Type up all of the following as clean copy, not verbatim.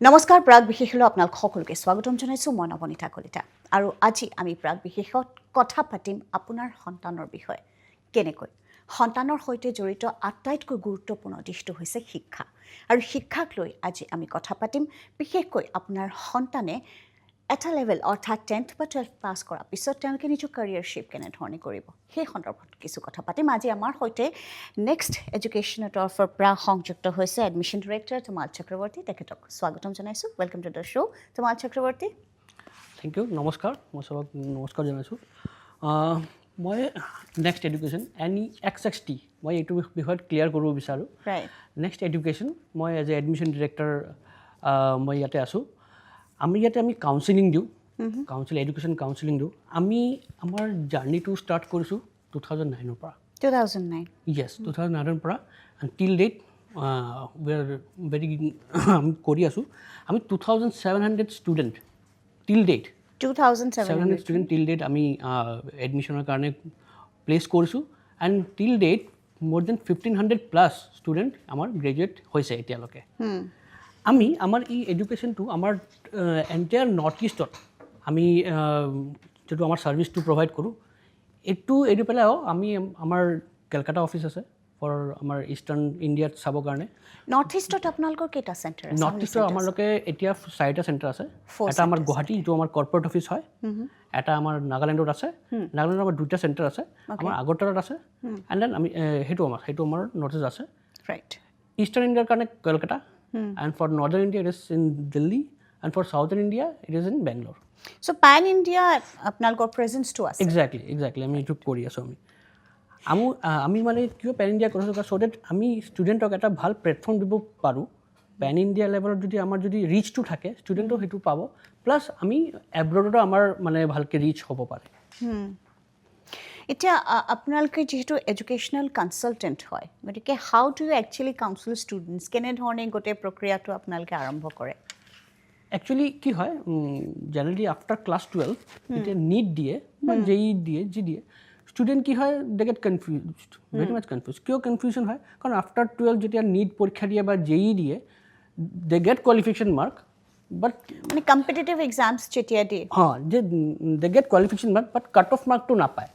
নমস্কাৰ প্ৰাগ বিশেষলৈ আপোনাক সকলোকে স্বাগতম জনাইছোঁ মই নৱনীতা কলিতা আৰু আজি আমি প্ৰাগ বিশেষত কথা পাতিম আপোনাৰ সন্তানৰ বিষয়ে কেনেকৈ সন্তানৰ সৈতে জড়িত আটাইতকৈ গুৰুত্বপূৰ্ণ দিশটো হৈছে শিক্ষা আৰু শিক্ষাক লৈ আজি আমি কথা পাতিম বিশেষকৈ আপোনাৰ সন্তানে এটা লেভেল অৰ্থাৎ 10th বা 12th পাছ কৰাৰ পিছত তেওঁলোকে নিজৰ কেৰিয়াৰ শ্বেপ কেনেধৰণে কৰিব সেই সন্দৰ্ভত কিছু কথা পাতিম আজি আমাৰ সৈতে নেক্সট এডুকেশ্যনৰ তৰফৰ পৰা সংযুক্ত হৈছে এডমিশ্যন ডিৰেক্টৰ তোমাল চক্ৰৱৰ্তী তেখেতক স্বাগতম জনাইছোঁ ৱেলকাম টু দ্য শ্ব' তোমাল চক্ৰৱৰ্তী থেংক ইউ নমস্কাৰ মই চবক নমস্কাৰ জনাইছোঁ মই নেক্সট এডুকেশ্যন NEXT মই এইটো বিষয়ত ক্লিয়াৰ কৰিব বিচাৰোঁ নেক্সট এডুকেশ্যন মই এজ এ এডমিশ্যন ডিৰেক্টৰ মই ইয়াতে আছোঁ আমি কাউন্সেলিং দিওঁ এডুকেশ্যন কাউন্সেলিং দিওঁ আমি আমাৰ জাৰ্ণিটো ষ্টাৰ্ট কৰিছোঁ 2009ৰ পৰা 2009 য়েছ 2009ৰ পৰা টিল ডেট উই আৰ ভেৰি আমি কৰি আছোঁ আমি 2700 ষ্টুডেণ্ট টিল ডেট 2700 ষ্টুডেণ্ট টিল ডেট আমি এডমিশ্যনৰ কাৰণে প্লেচ কৰিছোঁ এণ্ড টিল ডেট মোৰ দেন 1500+ ষ্টুডেণ্ট আমাৰ গ্ৰেজুৱেট হৈছে এতিয়ালৈকে আমি আমাৰ এই এডুকেশ্যনটো আমাৰ এণ্টায়াৰ নৰ্থ ইষ্টত আমি যিটো আমাৰ ছাৰ্ভিচটো প্ৰভাইড কৰোঁ এইটো পেলাইও আমি আমাৰ কেলকাতা অফিচ আছে ফৰ আমাৰ ইষ্টাৰ্ণ ইণ্ডিয়াত চাবৰ কাৰণে নৰ্থ ইষ্টত আপোনালোকৰ কেইটা চেণ্টাৰ আছে নৰ্থ ইষ্টৰ আমালোকে এতিয়া 4টা চেণ্টাৰ আছে এটা আমাৰ গুৱাহাটী যিটো আমাৰ কৰ্পৰেট অফিচ হয় এটা আমাৰ নাগালেণ্ডত আছে নাগালেণ্ডত আমাৰ 2টা চেণ্টাৰ আছে আমাৰ আগৰতলাত আছে এণ্ড দেন আমি সেইটো আমাৰ নৰ্থ ইষ্ট আছে ৰাইট ইষ্টাৰ্ণ ইণ্ডিয়াৰ কাৰণে Kolkata and for northern India it is in Delhi and for southern India it is in Bangalore. So pan India আপোনালোকৰ প্ৰেজেন্স টু আছে exactly আমি এইটো কৰি আছোঁ আমি মানে কিয় পেন ইণ্ডিয়া কৰিছোঁ ছ' ডেট আমি ষ্টুডেণ্টক এটা ভাল প্লেটফৰ্ম দিব পাৰোঁ পেন ইণ্ডিয়া লেভেলত যদি আমাৰ যদি ৰিচটো থাকে ষ্টুডেণ্টক সেইটো পাব প্লাছ আমি এব্ৰডতো আমাৰ মানে ভালকৈ ৰিচ হ'ব পাৰে এতিয়া আপোনালোকে যিহেতু এডুকেশ্যনেল কনচালটেণ্ট হয় গতিকে how do you actually counsel students কেনেধৰণে গোটেই প্ৰক্ৰিয়াটো আপোনালোকে আৰম্ভ কৰে একচুৱেলি কি হয় জেনেৰেলি আফটাৰ ক্লাছ 12 যেতিয়া নীট দিয়ে বা JEE দিয়ে যি দিয়ে ষ্টুডেণ্ট কি হয় they get confused very much confuse কিয় কনফিউজন হয় কাৰণ আফটাৰ 12 যেতিয়া নীট পৰীক্ষা দিয়ে বা JEE দিয়ে they get qualification mark but মানে কম্পিটিটিভ এক্সামছ যেতিয়া দিয়ে যে they get qualification mark but cut off মাৰ্কটো নাপায়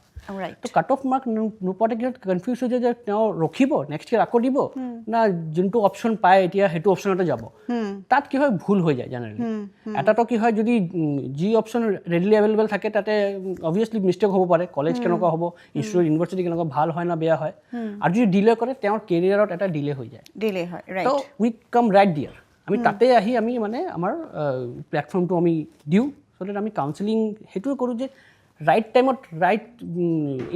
তো কাট অফ মাৰ্ক নোপোৱাতে কি কনফিউজ হৈ যায় যে তেওঁ ৰখিব নেক্সট ইয়েৰ আকৌ দিব না যোনটো অপশ্যন পায় এতিয়া সেইটো অপশ্যনতে যাব তাত কি হয় ভুল হৈ যায় জেনেৰেলি এটাতো কি হয় যদি যি অপশ্যন ৰেডিলি এভেইলেবল থাকে তাতে অবভিয়াছলি মিষ্টেক হ'ব পাৰে কলেজ কেনেকুৱা হ'ব ইনষ্টিটিউট ইউনিভাৰ্চিটি কেনেকুৱা ভাল হয় না বেয়া হয় আৰু যদি ডিলে কৰে তেওঁৰ কেৰিয়াৰত এটা ডিলে হৈ যায় তো উই কাম ৰাইট ডিয়াৰ আমি তাতে আহি আমি মানে আমাৰ প্লেটফৰ্মটো আমি দিওঁ চ' ডেট আমি কাউন্সেলিং সেইটোৱে কৰোঁ যে ৰাইট টাইমত ৰাইট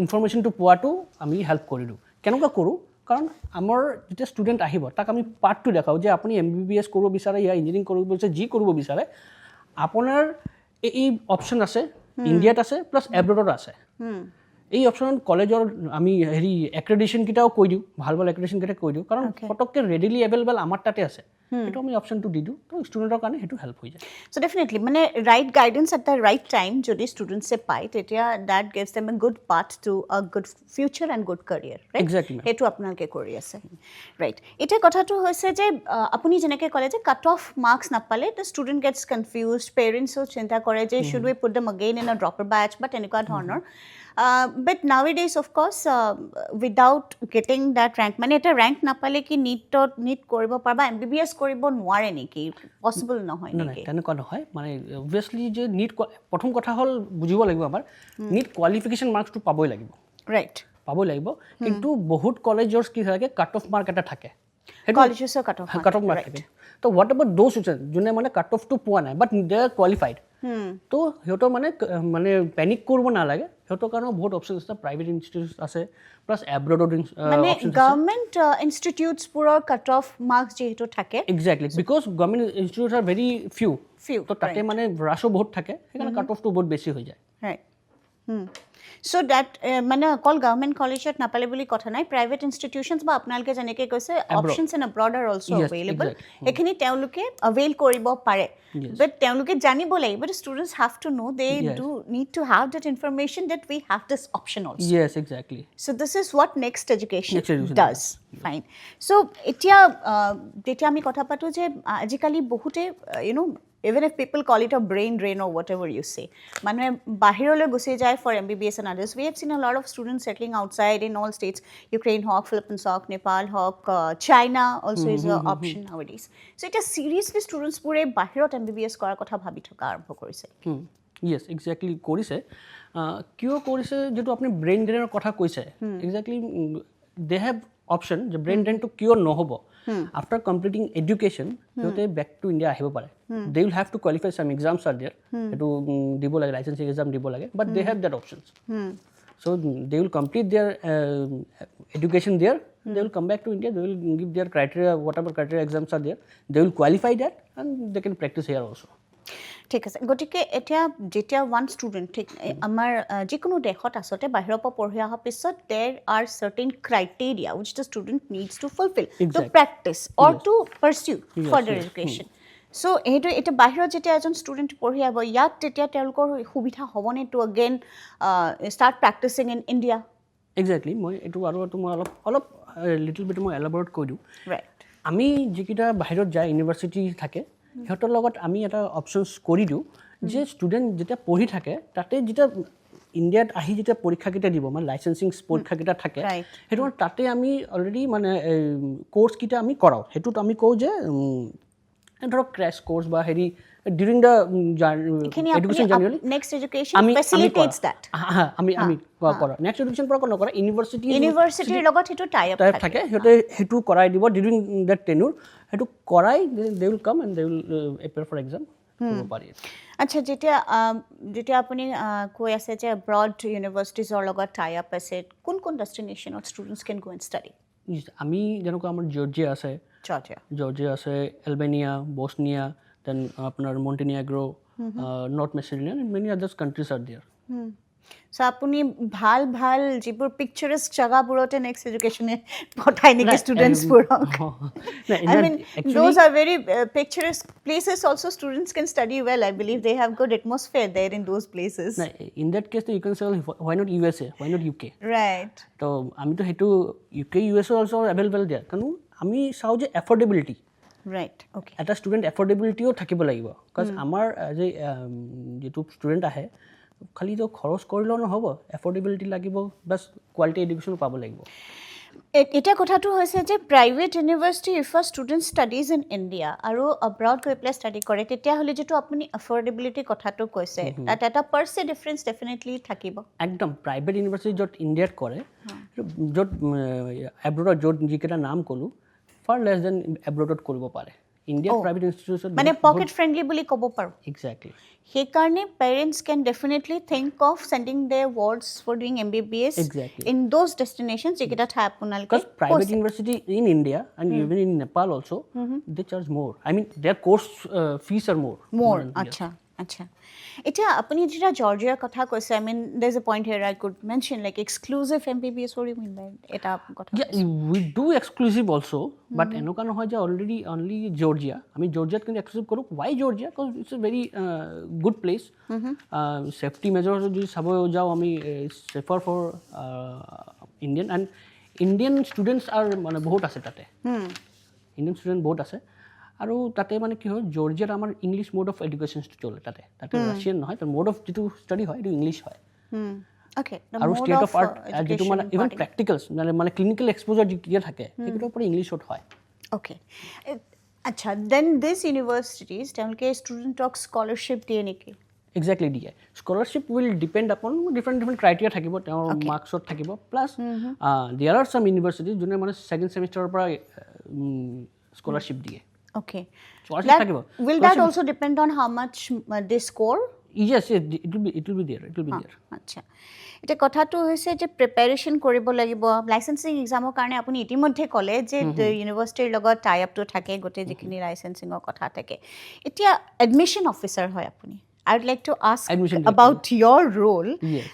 ইনফৰমেশ্যনটো পোৱাটো আমি হেল্প কৰি দিওঁ কেনেকুৱা কৰোঁ কাৰণ আমাৰ যেতিয়া ষ্টুডেণ্ট আহিব তাক আমি পাৰ্টটো দেখাওঁ যে আপুনি MBBS কৰিব বিচাৰে ইয়া ইঞ্জিনিয়াৰিং কৰিব বিচাৰে যি কৰিব বিচাৰে আপোনাৰ এই অপশ্যন আছে ইণ্ডিয়াত আছে প্লাছ এব্ৰডত আছে এই অপশ্যনত কলেজৰ আমি এক্ৰেডিশ্যনকেইটাও কৈ দিওঁ ভাল এক্ৰেডিশ্যনকেইটা কৈ দিওঁ কাৰণ পটককৈ ৰেডিলি এভেইলেবল আমাৰ তাতে আছে সেইটো আমি অপশ্যনটো দি দিওঁ তো ষ্টুডেণ্টৰ কাৰণে সেইটো হেল্প হৈ যায় চ' ডেফিনেটলি মানে right guidance at the right time যদি ষ্টুডেণ্টছে পায় তেতিয়া that gives them a good path to a good future and good career exactly সেইটো আপোনালোকে কৰি আছে ৰাইট এতিয়া কথাটো হৈছে যে আপুনি যেনেকৈ ক'লে যে কাট অফ মাৰ্কছ নাপালে দ্য ষ্টুডেণ্ট গেটছ কনফিউজ পেৰেণ্টছেও চিন্তা কৰে যে should we put them again in a dropper batch বা তেনেকুৱা ধৰণৰ but nowadays of course without getting that rank মানে এটা rank নাপালে কি নীট কৰিব পাৰবা MBBS কৰিব নোৱাৰে নেকি পসিবল নহয় নেকি তেনেকুৱা নহয় মানে অবভিয়াছলি যে নীট প্ৰথম কথা হ'ল বুজিব লাগিব আমাৰ নীট কোৱালিফিকেশ্যন মাৰ্কছটো পাবই লাগিব ৰাইট পাবই লাগিব কিন্তু বহুত কলেজৰ কি থাকে কাট অফ মাৰ্ক এটা থাকে কলেজেছৰ কাট অফ মাৰ্ক থাকে তো হোৱাট এবাউট দ'জ যোনে মানে কাট অফটো পোৱা নাই বাট দে আৰ কোৱালিফাইড তো সিহঁতৰ মানে পেনিক কৰিব নালাগে সিহঁতৰ কাৰণেও বহুত অপশ্যন আছে প্ৰাইভেট ইনষ্টিটিউট আছে প্লাছ এব্ৰডৰ মানে গভৰ্ণমেণ্ট ইনষ্টিটিউটছবোৰৰ কাট অফ মাৰ্কছ যিহেতু থাকে exactly because government institute R very few তো তাতে মানে ৰাছো বহুত থাকে সেইকাৰণে কাট অফটো বহুত বেছি হৈ যায় ৰাইট So that মানে অকল গভৰ্ণমেণ্ট কলেজত নাপালে বুলি কথা নাই, প্ৰাইভেট ইনষ্টিটিউশ্যনছ বা আপোনালোকে যেনেকৈ কৈছে options in abroad are also' available, সেইখিনি তেওঁলোকে এভেইল কৰিব পাৰে, বাট তেওঁলোকে জানিব লাগিব, but students have to know' they do need to have that information that we have this option also'. Yes, exactly. So this is what Nexxt Education does. Fine. So এতিয়া যেতিয়া আমি কথা পাতোঁ যে আজিকালি বহুতে even if people call it a brain drain or whatever you say, মানুহে বাহিৰলৈ গুচি যায় for MBBS and others. We have seen a lot of students settling outside in all states. Ukraine hawk, Philippines hawk, Nepal hawk, China also is an option nowadays. So এটা seriously students বোৰে বাহিৰত MBBS কৰাৰ কথা ভাবি থকা আৰম্ভ কৰিছে। Yes, exactly কৰিছে। কিয় কৰিছে যেটো আপুনি ব্ৰেইন ড্ৰেইনৰ কথা কৈছে, exactly they have option যে ব্ৰেইন ড্ৰেইনটো কিয় নহ'ব। After completing education, সিহঁতে back to India আহিব পাৰে। They will have to qualify some exams are there. এইটো দিব লাগে, licensing exam দিব লাগে, but they have that options. So they will complete their education there. They will come back to India. They will give their criteria, whatever criteria exams are there. They will qualify that and they can practice here also. ঠিক আছে, গতিকে এতিয়া যেতিয়া one student ঠিক আমাৰ যিকোনো দেশত আচলতে বাহিৰৰ পৰা পঢ়ি অহাৰ পিছত there are certain criteria which the student needs to fulfil to practise or to pursue further education. So' সেইটো এতিয়া বাহিৰত যেতিয়া এজন ষ্টুডেণ্ট পঢ়ি আহিব, ইয়াত তেতিয়া তেওঁলোকৰ সুবিধা হ'বনে to again start practising in India? Exactly, মই এইটো মই অলপ লিটল বিট মই এলাবৰেট কৰি দিওঁ। ৰাইট, আমি যিকেইটা বাহিৰত যায় ইউনিভাৰ্চিটি থাকে সিহঁতৰ লগত আমি এটা অপশ্যনছ কৰি দিওঁ যে ষ্টুডেণ্ট যেতিয়া পঢ়ি থাকে তাতে যেতিয়া ইণ্ডিয়াত আহি যেতিয়া পৰীক্ষাকেইটা দিব, মানে লাইচেঞ্চিং পৰীক্ষাকেইটা থাকে, সেইটো তাতে আমি অলৰেডি মানে কোৰ্চকেইটা আমি কৰাওঁ। সেইটোত আমি কওঁ যে ধৰক ক্ৰেছ কোৰ্চ বা হেৰি during the education journey next education facilitates that. আমি কৰোঁ। নেক্সট এডুকেশ্যন পৰা নকৰা, ইউনিভাৰ্চিটিৰ লগত সেইটো টাই আপ থাকে, সিহঁতে সেইটো কৰাই দিব ডিউৰিং দেট টেন্যুৰ। সেইটো কৰাই they will come and they will appear for exam কৰিব পাৰি। আচ্ছা, যেতিয়া আপুনি কৈ আছে যে ব্ৰড ইউনিভাৰ্চিটিজৰ লগত টাই আপ আছে, কোন ডেষ্টিনেশ্যনত students can go and study? আমি যেনেকুৱা আমাৰ জৰ্জিয়া আছে, এলবেনিয়া, বছনিয়া, দেন আপোনাৰ Montenegro, North Macedonia, many others countries are there. So' আপুনি ভাল ভাল যিবোৰ পিকচাৰাছ জেগাবোৰতে নেক্সট এডুকেশ্যনে পঠায় নেকি ষ্টুডেণ্টছবোৰক? I mean, those are very picturesque places also. Students can study well. I believe they have good atmosphere there in those places. In that case, you can say, why not USA? Why not UK? Right. So, আমি তো সেইটো UK, USA also available there. কাৰণ আমি চাওঁ যে এফৰ্ডেবিলিটি। Right. Okay. এটা student এফৰ্ডেবিলিটিও থাকিব লাগিব। বিকজ আমাৰ যে যিটো ষ্টুডেণ্ট আহে খালিতো খৰচ কৰিলেও নহ'ব, এফৰ্ডেবিলিটি লাগিব, বাছ কোৱালিটি এডুকেশ্যনো পাব লাগিব। এটা কথাটো হৈছে যে private university if a student studies in India আৰু এব্ৰড গৈ পেলাই ষ্টাডি কৰে, তেতিয়াহ'লে যিটো আপুনি এফৰ্ডেবিলিটিৰ কথাটো কৈছে তাত এটা পাৰ্চে ডিফাৰেঞ্চ ডেফিনেটলি থাকিব। একদম প্ৰাইভেট ইউনিভাৰ্চিটি য'ত ইণ্ডিয়াত কৰে, য'ত এব্ৰডত য'ত যিকেইটা নাম ক'লোঁ ফাৰ লেছ দেন এব্ৰডত কৰিব পাৰে। ইণ্ডিয়াত প্ৰাইভেট ইনষ্টিটিউচন মানে পকেট ফ্ৰেণ্ডলি বুলি ক'ব পাৰোঁ। এক্সেক্টলি। সেইকাৰণে parents can definitely think of sending their wards for doing MBBS in those destinations যিকেইটা ঠাই আপোনালোকে কৈছে। Private university in India and even in Nepal also' they charge more. I mean their course fees are more. আচ্ছা আচ্ছা। এতিয়া আপুনি যেতিয়া জৰ্জিয়াৰ কথা কৈছে, I mean there is a point here I could mention like exclusive MBBS what do you mean by এটা কথা? উই ডু এক্সক্লুজিভ অলছ' বাট এনেকুৱা নহয় যে অনলি জৰ্জিয়া। আমি জৰ্জিয়াত কিন্তু এক্সক্লুজিভ কৰোঁ। Why Georgia? Because it's a very good place. Safety measure যদি চাব যাওঁ আমি safer for Indian and Indian students আৰু মানে বহুত আছে তাতে, ইণ্ডিয়ান ষ্টুডেণ্ট বহুত আছে। আৰু তাতে মানে কি হয়, জৰ্জিয়াত আমাৰ ইংলিছ মোড অফ এডুকেশ্যন চলে তাতে ৰাছিয়ান নহয়, তাৰ মোড অফ যিটো ষ্টাডি হয় এইটো ইংলিছ হয়। আৰু ষ্টেট অফ আৰ্ট যিটো মানে ইভেন প্ৰেক্টিকেলছ মানে ক্লিনিকেল এক্সপ'জাৰ যিকেইটা থাকে সেইকেইটাৰ পৰা ইংলিছত হয়। অ'কে, আচ্ছা। দেন দিছ ইউনিভাৰ্চিটিজ তেওঁলোকে ষ্টুডেণ্টক স্কলাৰশ্বিপ দিয়ে নেকি? এক্সেক্টলি দিয়ে। স্কলাৰশ্বিপ উইল ডিপেণ্ড আপন ডিফাৰেণ্ট ক্ৰাইটেৰিয়া থাকিব, তেওঁৰ মাৰ্কছত থাকিব। প্লাছ দেয়াৰ আৰ চাম ইউনিভাৰ্চিটিজ যোনে মানে ছেকেণ্ড ছেমিষ্টাৰৰ পৰা স্কলাৰশ্বিপ দিয়ে। Okay. Will that also depend on how much they score? Yes, it will be there. আচ্ছা, এতিয়া কথাটো হৈছে যে প্ৰিপেৰেশ্যন কৰিব লাগিব লাইচেঞ্চিং এক্সামৰ কাৰণে। আপুনি ইতিমধ্যে ক'লে যে ইউনিভাৰ্চিটিৰ লগত টাই আপটো থাকে, গোটেই যিখিনি লাইচেঞ্চিঙৰ কথা থাকে। এতিয়া এডমিশ্যন অফিচাৰ হয় আপুনি, I'd like to ask Admission about your role. Yes.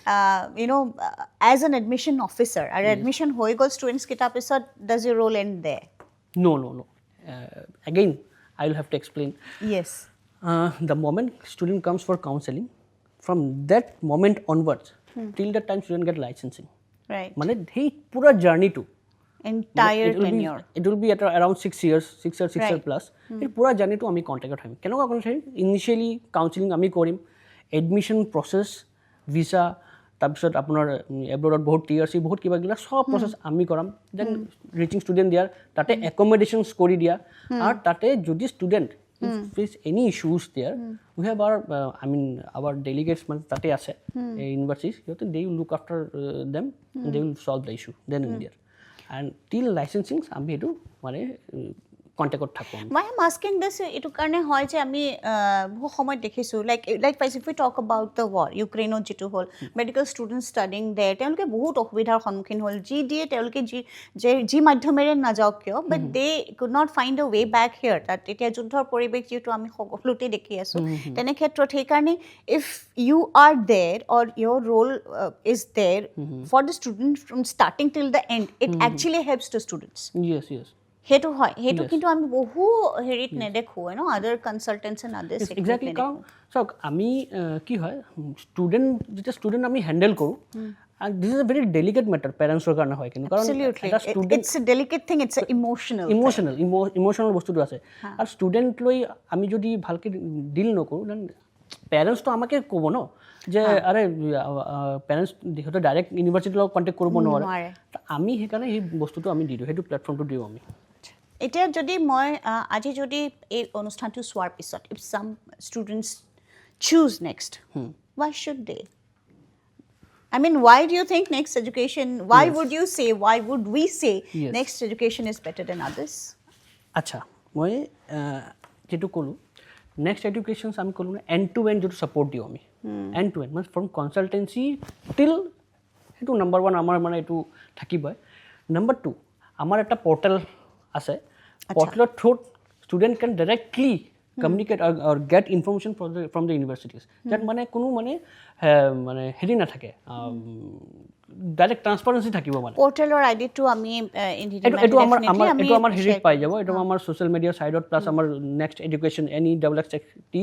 As an admission officer, or admission hoy gol students kita pisot, does your role end there? No. Again, I will have to explain. Yes. The moment student comes for counseling, from that moment onwards, till the time student get licensing. Right. মানে সেই পুরা journey to Entire tenure. It will be at around 6 years Right. plus. এই পুরা journey to আমি কন্টেক্টত হম কেনেকুৱা contact ইনিশিয়েলি counselling আমি কৰিম admission প্ৰসেছ visa তাৰপিছত আপোনাৰ এব্ৰডত বহুত টিআৰসি বহুত কিবা কিবা সব প্ৰসেছ আমি কৰাম দেন ৰিচিং ষ্টুডেণ্ট দিয়াৰ তাতে একমডেশ্যনছ কৰি দিয়া আৰু তাতে যদি student face any issues there, we have our delegates tate ase universities, they will look after them and they will solve the issue then in there. And till licensing ami etu mane contact thakko. Why I'm asking this, etu karne hoy je ami বহু সময় দেখিছো like if we talk about the war, Ukraine jitu hol medical students studying there, তেওঁলোকে বহুত অসুবিধাৰ সন্মুখীন হল G দিয়ে তেওঁলোকে G মাধ্যমেৰে না যাওক কিয়, but they could not find a way back here. তাত এতিয়া যুদ্ধৰ পৰিৱেশ যেটো আমি সকলোতে দেখি আছো তেনে ক্ষেত্ৰত সেই কাৰণে if you are there or your role is there for the student from starting till the end, it actually helps the students. Yes. হেতু হয় হেতু কিন্তু আমি বহু হেৰিত নেদেখো আদাৰ কনসালটেন্টস এণ্ড আদাৰ্স এক্স্যাক্টলি চাওক আমি কি হয় ষ্টুডেণ্ট আমি হেণ্ডেল কৰোঁ and this is a very delicate matter parents কাৰণে হয় কিন্তু কাৰণ এটা student it's a delicate thing, it's a emotional বস্তুটো আছে আৰু ষ্টুডেণ্ট লৈ আমি যদি ভালকৈ ডিল নকৰোঁ দেন পেৰেণ্টছটো আমাকে ক'ব ন যে আৰে পেৰেণ্টছ সিহঁতে ডাইৰেক্ট ইউনিভাৰ্চিটিৰ লগত কণ্টেক্ট কৰিব নোৱাৰে আমি সেইকাৰণে সেই বস্তুটো আমি দি দিওঁ সেইটো প্লেটফৰ্মটো দিওঁ আমি এতিয়া যদি মই আজি যদি এই অনুষ্ঠানটো চোৱাৰ পিছত if some students choose Nexxt, why should they? I mean, why do you think Nexxt Education, why would we say Nexxt Education is better than others? আচ্ছা মই যেটো ক'লো Nexxt Education আমি ক'লো end to end যেটো support দিওঁ আমি end to end মানে from consultancy till সেইটো number 1 আমাৰ মানে এইটো থাকিবই number 2 আমাৰ এটা পোৰ্টেল আছে পোৰ্টেলৰ থ্ৰুত student can directly communicate or get information from the universities that মানে কোনো মানে হেৰি না থাকে ডাইৰেক্ট ট্ৰান্সপাৰেন্সি থাকিব মানে পোৰ্টেলৰ আইডিটো আমি এটো আমাৰ হেৰিত পাই যাব এটো আমাৰ সোশ্যাল মিডিয়া সাইডত প্লাস আমাৰ Nexxt Education NEXXT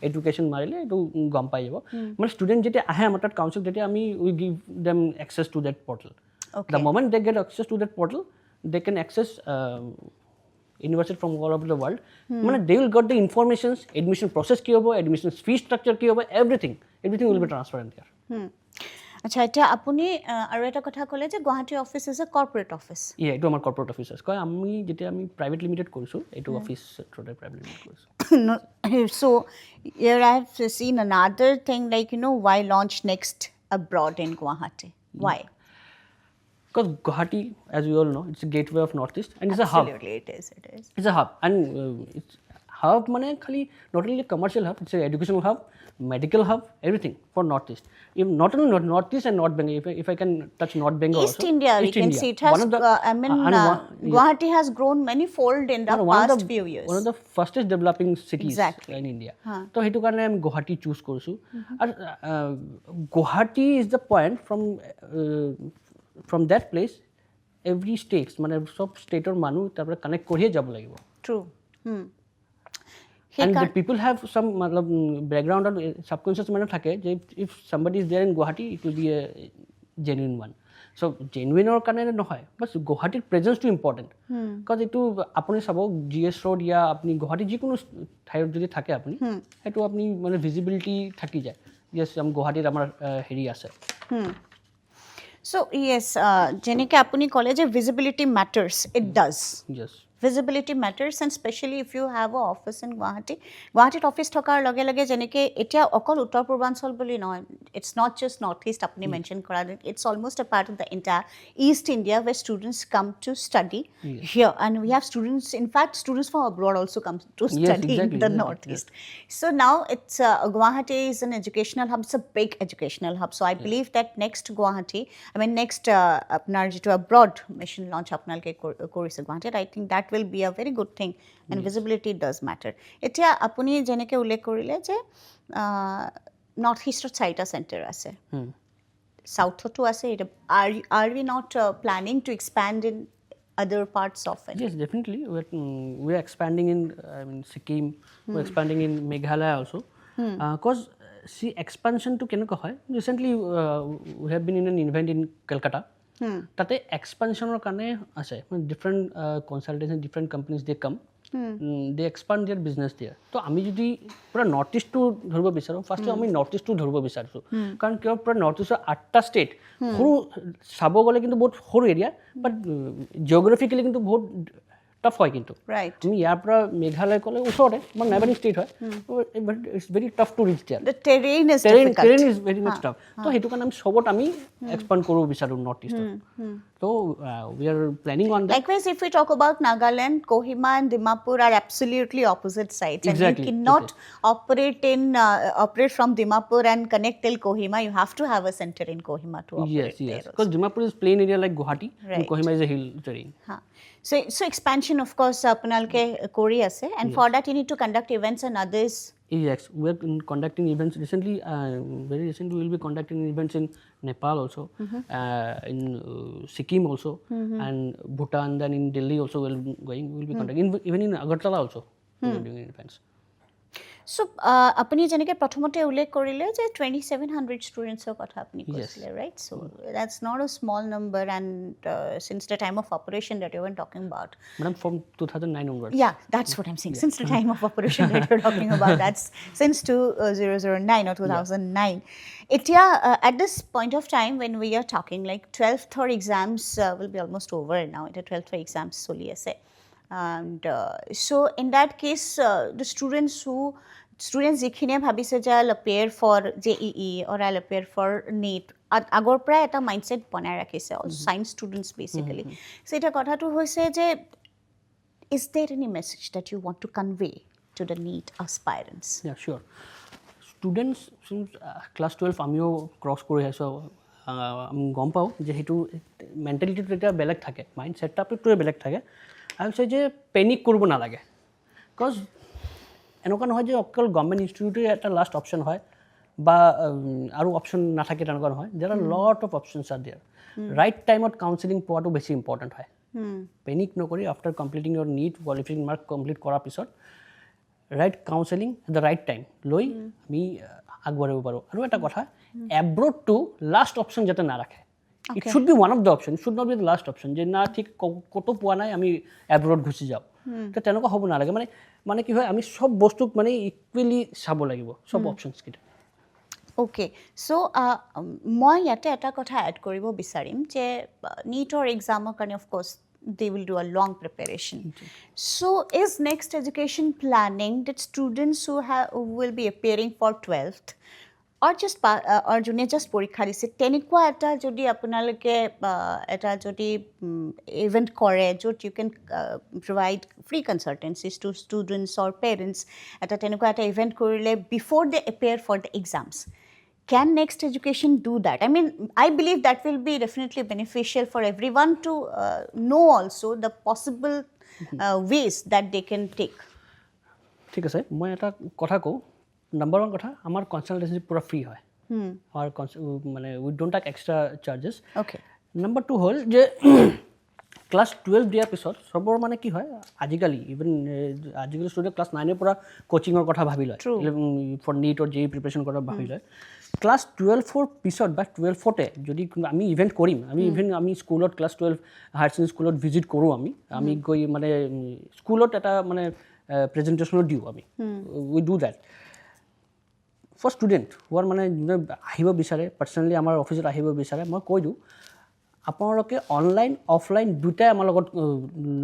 এডুকেশন মাৰিলে এটো গম পাই যাব মানে ষ্টুডেণ্ট যেতিয়া আহে আমাৰ তাত কাউন্সিল তেতিয়া আমি উই give them access to that portal. The moment they get access to that portal they can access university from all over the world. They will get the informations, admission process ki hobo, admission fee structure ki hobo, everything will be transparent there. আচ্ছা এটা আপুনি আৰু এটা কথা ক'লে যে Guwahati office is a corporate office এইটো আমাৰ কৰ্পোৰেট অফিস আছে আমি যেতিয়া আমি প্ৰাইভেট লিমিটেড কৰিছো এইটো অফিস থ্ৰুতে প্ৰাইভেট লিমিটেড কৰিছো so here I have seen another thing why launch Nexxt abroad in Guwahati? Why? Because Guwahati, as we all know, it's a gateway of Northeast and it's a hub. Absolutely, it is. It's a hub and it's hub mane khali not only a commercial hub, it's an educational hub, medical hub, everything for Northeast. If not only Northeast and North Bengal, if I can touch North Bengal East also. India, we can see it has, Guwahati has grown many fold in the past few years. One of the fastest developing cities in India. So hetu karone am Guwahati choose korisu. And Guwahati is the point from that place every state মানে সব স্টেটৰ মানুহ তাৰপৰা connect কৰিয়ে যাব লাগিব true and the people have some matlab background or subconscious মানে থাকে যে if somebody is there in Guwahati it will be a genuine one so genuine or কাৰণে নহয় but Guwahatiৰ presence to important because এটো আপুনি চাব GS road या আপুনি গুৱাহাটী যিকোনো ঠাইত যদি থাকে আপুনি এটো আপুনি মানে ভিজিবিলিটি থাকি যায় yes আম গুৱাহাটীত আমাৰ হেৰি আছে So yes, jenike apuni college visibility matters. It does. Yes. Visibility matters and especially if you have a office in Guwahati office thokar lage lage jenike etia okol uttor purbanchal boli noy, it's not just Northeast apni mention kora, it's almost a part of the entire East India where students come to study here and we have students, in fact students from abroad also come to study in the Northeast. So now it's Guwahati is an educational hub, it's a big educational hub, so I believe that Nexxt Guwahati, Nexxt apnar jitu abroad mission launch apnalke korise Guwahati, I think that will be a very good thing and visibility does matter. এতিয়া আপুনি যেনেকৈ উল্লেখ কৰিলে যে north ইষ্টত 4টা centre আছে, চাউথতো আছে, are we not planning to expand in other parts of it? Yes, definitely. We're expanding in Sikkim, we're expanding in Meghalaya also. Because see, expansion to কেনেকুৱা হয়, recently we have been in an event in Calcutta. তাতে এক্সপানশ্যনৰ কাৰণে আছে, different consultancy, different companies দে কাম, দে expand দিয়াৰ business দিয়াৰ। তো আমি যদি পূৰা নৰ্থ ইষ্টটো ধৰিব বিচাৰোঁ, ফাৰ্ষ্টটো আমি নৰ্থ ইষ্টটো ধৰিব বিচাৰিছোঁ, কাৰণ কিয় পূৰা নৰ্থ ইষ্টৰ 8টা ষ্টেট, সৰু চাব গ'লে কিন্তু বহুত সৰু এৰিয়া, বাট জিঅ'গ্ৰাফিকেলি কিন্তু বহুত টাফ হয়। কিন্তু তুমি ইয়াৰ পৰা মেঘালয় ক'লে ওচৰতে, আমাৰ নাইবাৰিং ষ্টেট হয়, it's very tough to reach there, terrain is very much tough. তো সেইটো কাৰণে আমি চবত আমি এক্সপাণ্ড কৰিব বিচাৰোঁ নৰ্থ ইষ্টত। So we are planning on that. Likewise, if we talk about Nagaland, Kohima and Dimapur are absolutely opposite sides. Exactly. And you cannot operate from Dimapur and connect till Kohima. You have to have a center in Kohima to operate there. Yes. Because Dimapur is plain area like Guwahati, and Kohima is a hill terrain. So expansion, of course, apnalke kori ase, and for that you need to conduct events and others. Yes, we are conducting events recently. Very recently, we will be conducting events in Nepal also, in Sikkim also, and Bhutan. Then in Delhi also, we will be conducting. Even in Agartala also, we will be doing events. So, আপুনি যেনেকৈ প্ৰথমতে উল্লেখ কৰিলে যে 2700 ষ্টুডেণ্টছৰ কথা আপুনি কৈছিলে, right? So, that's not a small number, and since the time of operation that you were talking about. Madam, from 2009 onwards. Yeah, that's what I'm saying. Since the time of operation that you're talking about, that's since 2009 or 2009. এতিয়া, at this point of time when we are talking, like 12th exams will be almost over now. It's 12th exams চলি আছে. And so in that case, the students যিখিনিয়ে ভাবিছে যে I'll appear for JEE or I'll appear for NEET, আগৰ পৰাই এটা mindset বনাই ৰাখিছে, all science students basically. So এটা কথাটো হৈছে যে is there any message that you want to convey to the NEET aspirants? Yeah, sure. Students since class 12 আমিও ক্ৰছ কৰি আছোঁ, আমি গম পাওঁ যে সেইটো মেণ্টেলিটিটো এটা বেলেগ থাকে, মাইণ্ড ছেটআপটোৱে বেলেগ থাকে। আৰু কৈছে যে পেনিক কৰিব নালাগে, বিকজ এনেকুৱা নহয় যে অকল গভৰ্ণমেণ্ট ইনষ্টিটিউটে এটা লাষ্ট অপশ্যন হয় বা আৰু অপশ্যন নাথাকে, তেনেকুৱা নহয়। There are lot of options are there. Right টাইমত কাউন্সেলিং পোৱাটো বেছি ইম্পৰ্টেণ্ট হয়। পেনিক নকৰি after completing your NEET qualifying mark complete কৰাৰ পিছত right counselling at the right time লৈ আমি আগবাঢ়িব পাৰোঁ। আৰু এটা কথা, এব্ৰডটো লাষ্ট অপশ্যন যাতে নাৰাখে। It should be one of the options. It should not be the last option. যে না ঠিক ক'তো পোৱা নাই আমি এব্ৰড গুচি যাওঁ, তো তেনেকুৱা হ'ব নালাগে। মানে কি হয়, আমি চব বস্তুক মানে ইকুৱেলি চাব লাগিব, চব অপশ্যনছকেইটা। অ'কে, চ' মই ইয়াতে এটা কথা এড কৰিব বিচাৰিম যে নীটৰ এক্সামৰ কাৰণে of course they will do a long preparation. So is Nexxt Education planning that students who will be appearing for 12th or just or যোনে জাষ্ট পৰীক্ষা দিছে, তেনেকুৱা এটা যদি আপোনালোকে এটা যদি ইভেণ্ট কৰে য'ত you can provide free consultancies to students or parents, এটা তেনেকুৱা এটা ইভেণ্ট কৰিলে before they appear for the exams, can Nexxt Education do that? I mean, I believe that will be definitely beneficial for everyone to know also the possible ways that they can take. ঠিক আছে, মই এটা কথা কওঁ। Number 1 কথা, আমাৰ consultancy পূৰা free হয়, আমাৰ মানে we don't take extra charges. Okay. Number 2 হ'ল যে ক্লাছ 12 দিয়াৰ পিছত চবৰ মানে কি হয়, আজিকালি ষ্টুডেণ্ট ক্লাছ 9ৰ পৰা কোচিঙৰ কথা ভাবি লয়, for NEET or JEE preparation কৰা ভাবি লয়। ক্লাছ 12ৰ পিছত বা 12তে যদি আমি ইভেণ্ট কৰিম, আমি স্কুলত ক্লাছ 12 হায়াৰ ছেকেণ্ডেৰী স্কুলত ভিজিট কৰোঁ, আমি গৈ মানে স্কুলত এটা মানে প্ৰেজেণ্টেশ্যনো দিওঁ, উই ডু ডেট ফৰ ষ্টুডেণ্ট হোৱাৰ মানে যোনে আহিব বিচাৰে, পাৰ্চনেলি আমাৰ অফিচত আহিব বিচাৰে, মই কৈ দিওঁ আপোনালোকে অনলাইন অফলাইন দুটাই আমাৰ লগত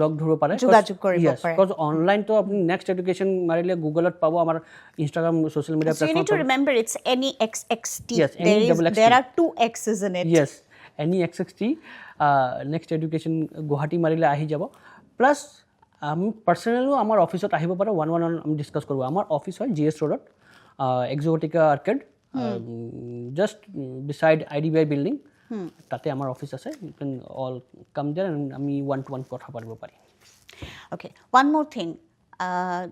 লগ ধৰিব পাৰে, যোগাযোগ কৰিব পাৰে। বিকজ অনলাইনটো আপুনি নেক্সট এডুকেশ্যন মাৰিলে গুগলত পাব, আমাৰ Instagram social media platform. So you need to remember it's NEXXT. There are 2 X's in it. Yes, NEXXT next education Guwahati মাৰিলে আহি যাব। প্লাছ আমি পাৰ্চনেলিও আমাৰ অফিচত আহিব পাৰে, 1-on-1 আমি ডিছকাছ কৰোঁ। আমাৰ অফিচ হয় GS ৰোডত, exotica arcade, just beside IDBI building, তাতে আমাৰ অফিচ আছে। You can all come there, আমি 1-to-1 কথা পাতিব পাৰিম। Okay, one more thing.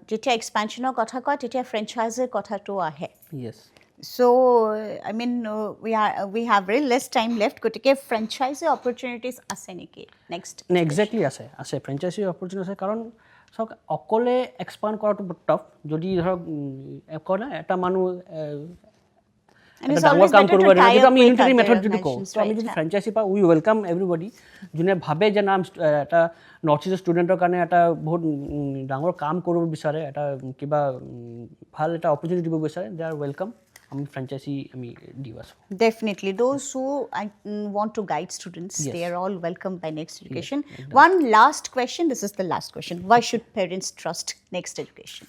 যেতিয়া এক্সপেনশ্যনৰ কথা কয় তেতিয়া ফ্ৰেঞ্চাইজিৰ কথাটো আহে Yes. So I mean we have very less time left গতিকে ফ্ৰেঞ্চাইজি অপৰচুনিটিজ আছে নেকি নেক্সট এক্সেক্টলি আছে ফ্ৰেঞ্চাইজি অপৰচুনিটি আছে কাৰণ চাওক অকলে এক্সপাণ্ড কৰাটো টাফ যদি ধৰক কয় না এটা মানুহ ডাঙৰ কাম কৰিব যিটো আমি ইউনিটাৰী মেথড যিটো কওঁ তো আমি যদি ফ্ৰেঞ্চাইজি পাওঁ উই ৱেলকাম এভৰিবডি যোনে ভাবে যে নাম এটা নৰ্থ ইষ্ট ষ্টুডেণ্টৰ কাৰণে এটা বহুত ডাঙৰ কাম কৰিব বিচাৰে এটা কিবা ভাল এটা অপৰচুনিটি দিব বিচাৰে দে আৰ ৱেলকাম আমি ফ্ৰেঞ্চাইজি আমি দিওঁ আছোঁ Definitely. Those who want to guide students, they are all welcome by Nexxt Education. One last question. This is the last question. Why should parents trust Nexxt Education?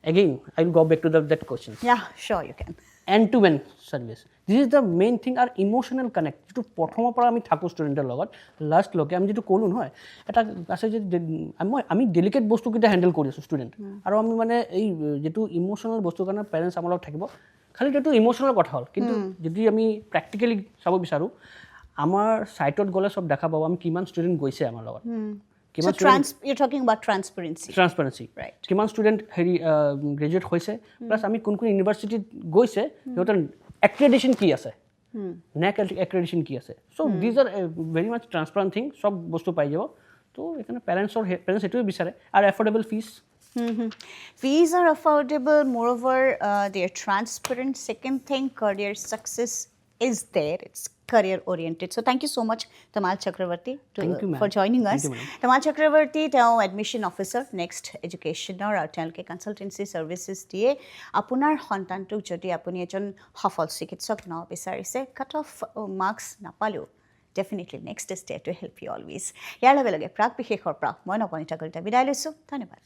Again, I will go back to that question. Yeah, sure you can. End-to-end service. This is the main thing, our emotional connect. যিটো প্ৰথমৰ পৰা আমি থাকোঁ ষ্টুডেণ্টৰ লগত last লগে আমি যিটো ক'লোঁ নহয় এটা আছে যে আমি ডেলিকেট বস্তুকেইটা হেণ্ডেল কৰি আছোঁ ষ্টুডেণ্ট আৰু আমি মানে এই যিটো ইম'চনেল বস্তুৰ কাৰণে পেৰেণ্টছ আমাৰ লগত থাকিব খালি এইটো ইম'চনেল কথা হ'ল কিন্তু যদি আমি প্ৰেক্টিকেলি চাব বিচাৰোঁ আমাৰ ছাইটত গ'লে চব দেখা পাব আমি কিমান ষ্টুডেণ্ট গৈছে আমাৰ লগত So you're talking about transparency. Transparency. Right. কিমান ষ্টুডেণ্ট হেৰি গ্ৰেজুৱেট হৈছে প্লাছ আমি কোন ইউনিভাৰ্চিটিত গৈছে সিহঁতৰ এক্ৰেডিশ্যন কি আছে নেক এক্ৰেডিশ্যন কি আছে so' these are very much transparent thing চব বস্তু পাই যাব তো সেইকাৰণে পেৰেণ্টছ সেইটোৱে বিচাৰে আৰু affordable fees Fees are affordable. Moreover, they are transparent. Second thing, career success is there. It's career oriented. So thank you so much, Tamal Chakravarti, for joining us. Tamal Chakravarti, admission officer, Nexxt Education'ৰ আৰু তেওঁলোকে consultancy services দিয়ে আপোনাৰ সন্তানটোক যদি আপুনি এজন সফল চিকিৎসক ন বিচাৰিছে কাট অফ মাৰ্কছ নাপালেও definitely next is there to help you always ইয়াৰ লগে লগে প্ৰাক বিশেষৰ পৰা মই নৱনীতা কলিতা বিদায় লৈছোঁ ধন্যবাদ